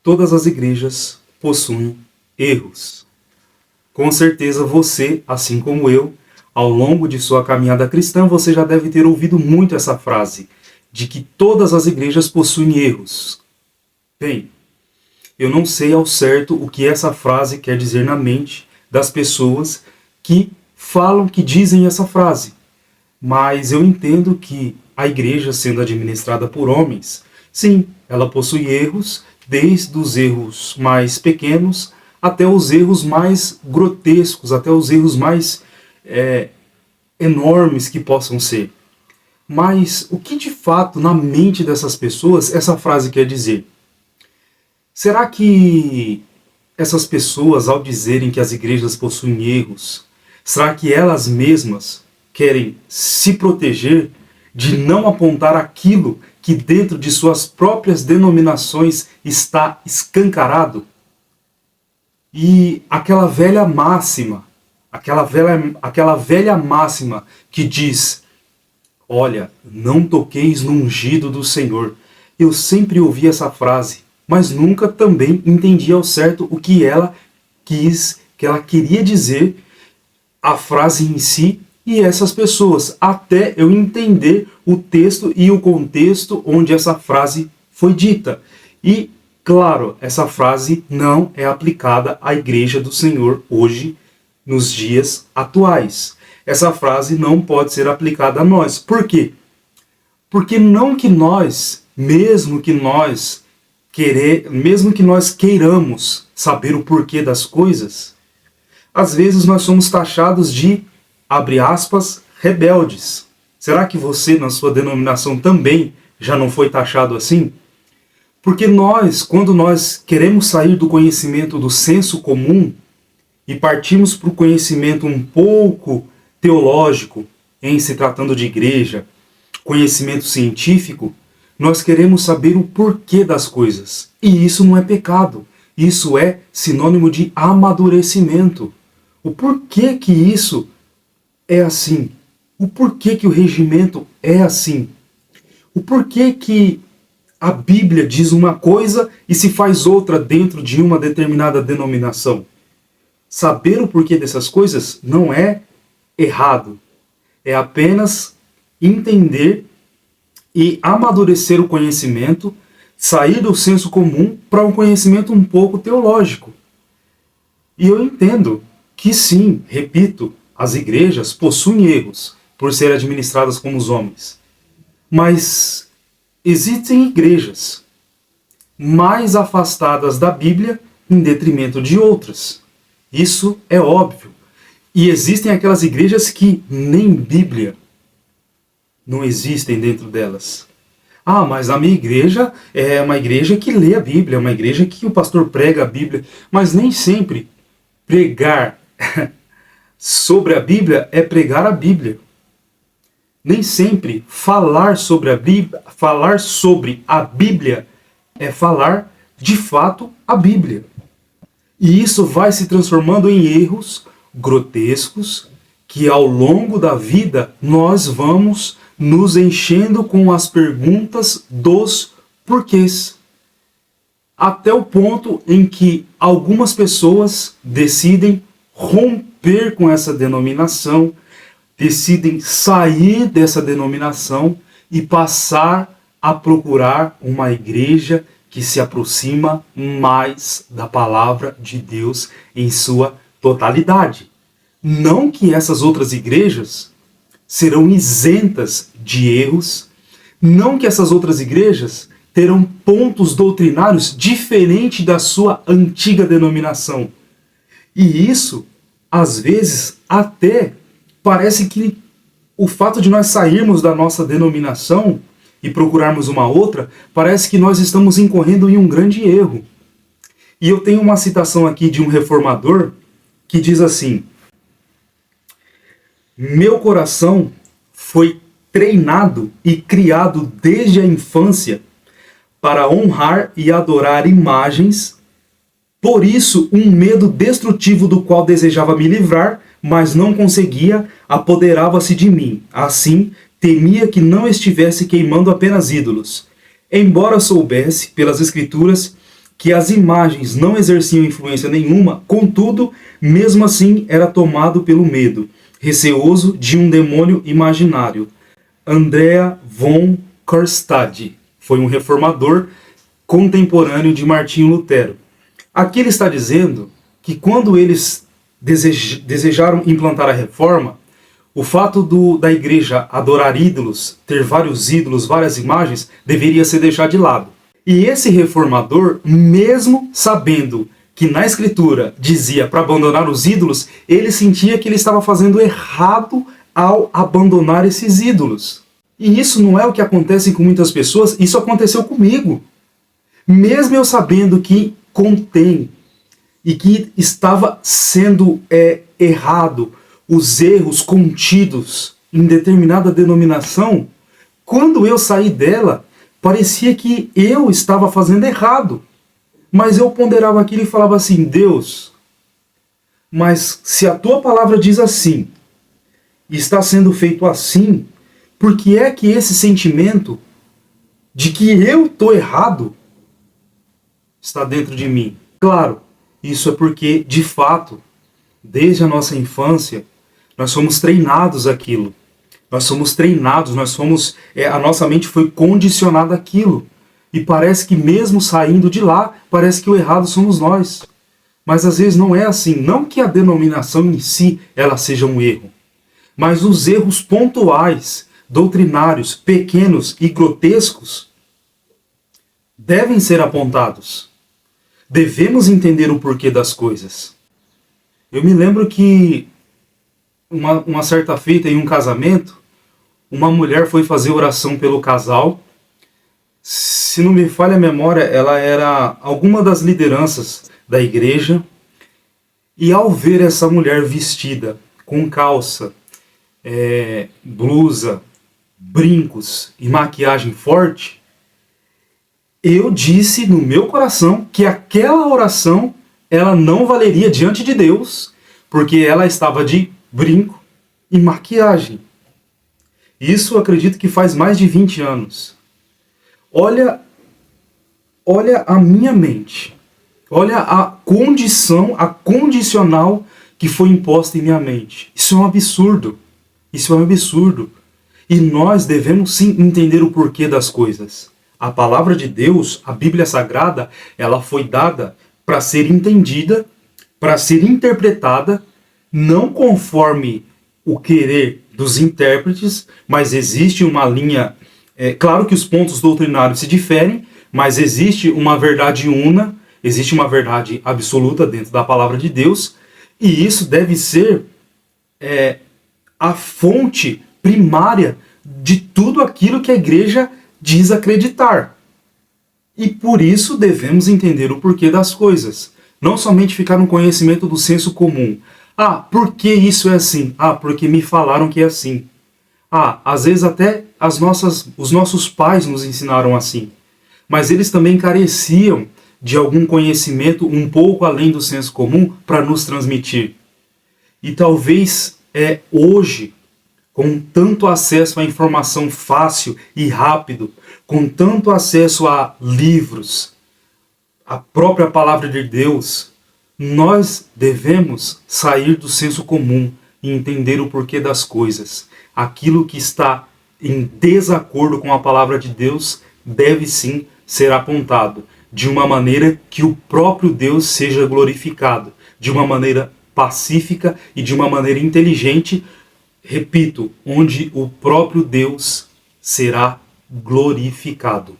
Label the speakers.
Speaker 1: Todas as igrejas possuem erros. Com certeza você, assim como eu, ao longo de sua caminhada cristã, você já deve ter ouvido muito essa frase, de que todas as igrejas possuem erros. Bem, eu não sei ao certo o que essa frase quer dizer na mente das pessoas que falam, que dizem essa frase. Mas eu entendo que a igreja, sendo administrada por homens, sim, ela possui erros, desde os erros mais pequenos até os erros mais grotescos, até os erros mais enormes que possam ser. Mas o que de fato na mente dessas pessoas essa frase quer dizer? Será que essas pessoas, ao dizerem que as igrejas possuem erros, será que elas mesmas querem se proteger de não apontar aquilo que dentro de suas próprias denominações está escancarado? E aquela velha máxima que diz: olha, não toqueis no ungido do Senhor. Eu sempre ouvi essa frase, mas nunca também entendi ao certo o que ela queria dizer, a frase em si, e essas pessoas, até eu entender o texto e o contexto onde essa frase foi dita. E, claro, essa frase não é aplicada à Igreja do Senhor hoje, nos dias atuais. Essa frase não pode ser aplicada a nós. Por quê? Porque não que nós, mesmo que nós queiramos saber o porquê das coisas, às vezes nós somos taxados de, abre aspas, rebeldes. Será que você, na sua denominação, também já não foi taxado assim? Porque quando nós queremos sair do conhecimento do senso comum e partimos para o conhecimento um pouco teológico, em se tratando de igreja, conhecimento científico, nós queremos saber o porquê das coisas. E isso não é pecado. Isso é sinônimo de amadurecimento. O porquê que isso é assim? O porquê que o regimento é assim? O porquê que a Bíblia diz uma coisa e se faz outra dentro de uma determinada denominação? Saber o porquê dessas coisas não é errado. É apenas entender e amadurecer o conhecimento, sair do senso comum para um conhecimento um pouco teológico. E eu entendo que sim, repito, as igrejas possuem erros por serem administradas como os homens. Mas existem igrejas mais afastadas da Bíblia em detrimento de outras. Isso é óbvio. E existem aquelas igrejas que nem Bíblia não existem dentro delas. Ah, mas a minha igreja é uma igreja que lê a Bíblia, é uma igreja que o pastor prega a Bíblia. Mas nem sempre pregar sobre a Bíblia é pregar a Bíblia. Nem sempre falar sobre a Bíblia é falar de fato a Bíblia. E isso vai se transformando em erros grotescos que ao longo da vida nós vamos nos enchendo com as perguntas dos porquês. Até o ponto em que algumas pessoas decidem romper com essa denominação, decidem sair dessa denominação e passar a procurar uma igreja que se aproxima mais da palavra de Deus em sua totalidade. Não que essas outras igrejas serão isentas de erros, não que essas outras igrejas terão pontos doutrinários diferentes da sua antiga denominação. E isso, às vezes, até parece que o fato de nós sairmos da nossa denominação e procurarmos uma outra, parece que nós estamos incorrendo em um grande erro. E eu tenho uma citação aqui de um reformador que diz assim: meu coração foi treinado e criado desde a infância para honrar e adorar imagens, por isso um medo destrutivo do qual desejava me livrar, mas não conseguia, apoderava-se de mim. Assim, temia que não estivesse queimando apenas ídolos. Embora soubesse, pelas Escrituras, que as imagens não exerciam influência nenhuma, contudo, mesmo assim era tomado pelo medo, receoso de um demônio imaginário. Andrea von Karstad foi um reformador contemporâneo de Martinho Lutero. Aqui ele está dizendo que quando eles desejaram implantar a reforma, o fato da igreja adorar ídolos, ter vários ídolos, várias imagens, deveria ser deixado de lado. E esse reformador, mesmo sabendo que na escritura dizia para abandonar os ídolos, ele sentia que ele estava fazendo errado ao abandonar esses ídolos. E isso não é o que acontece com muitas pessoas, isso aconteceu comigo. Mesmo eu sabendo que contém e que estava sendo errado os erros contidos em determinada denominação, quando eu saí dela, parecia que eu estava fazendo errado. Mas eu ponderava aquilo e falava assim: Deus, mas se a tua palavra diz assim, e está sendo feito assim, por que é que esse sentimento de que eu estou errado está dentro de mim? Claro, isso é porque, de fato, desde a nossa infância, nós somos treinados àquilo. Nós somos treinados, a nossa mente foi condicionada àquilo. E parece que mesmo saindo de lá, parece que o errado somos nós. Mas às vezes não é assim. Não que a denominação em si ela seja um erro. Mas os erros pontuais, doutrinários, pequenos e grotescos devem ser apontados. Devemos entender o porquê das coisas. Eu me lembro que uma certa feita em um casamento, uma mulher foi fazer oração pelo casal. Se não me falha a memória, ela era alguma das lideranças da igreja. E ao ver essa mulher vestida com calça, blusa, brincos e maquiagem forte, eu disse no meu coração que aquela oração ela não valeria diante de Deus, porque ela estava de brinco e maquiagem. Isso eu acredito que faz mais de 20 anos. Olha a minha mente. Olha a condição, a condicional que foi imposta em minha mente. Isso é um absurdo. Isso é um absurdo. E nós devemos sim entender o porquê das coisas. A palavra de Deus, a Bíblia Sagrada, ela foi dada para ser entendida, para ser interpretada, não conforme o querer dos intérpretes, mas existe uma linha. Claro que os pontos doutrinários se diferem, mas existe uma verdade una, existe uma verdade absoluta dentro da palavra de Deus, e isso deve ser a fonte primária de tudo aquilo que a igreja diz acreditar. E por isso devemos entender o porquê das coisas. Não somente ficar no conhecimento do senso comum. Ah, por que isso é assim? Ah, porque me falaram que é assim. Ah, às vezes até os nossos pais nos ensinaram assim. Mas eles também careciam de algum conhecimento um pouco além do senso comum para nos transmitir. E talvez hoje, com tanto acesso à informação fácil e rápido, com tanto acesso a livros, a própria palavra de Deus, nós devemos sair do senso comum e entender o porquê das coisas. Aquilo que está em desacordo com a palavra de Deus deve sim ser apontado, de uma maneira que o próprio Deus seja glorificado, de uma maneira pacífica e de uma maneira inteligente, repito, onde o próprio Deus será glorificado.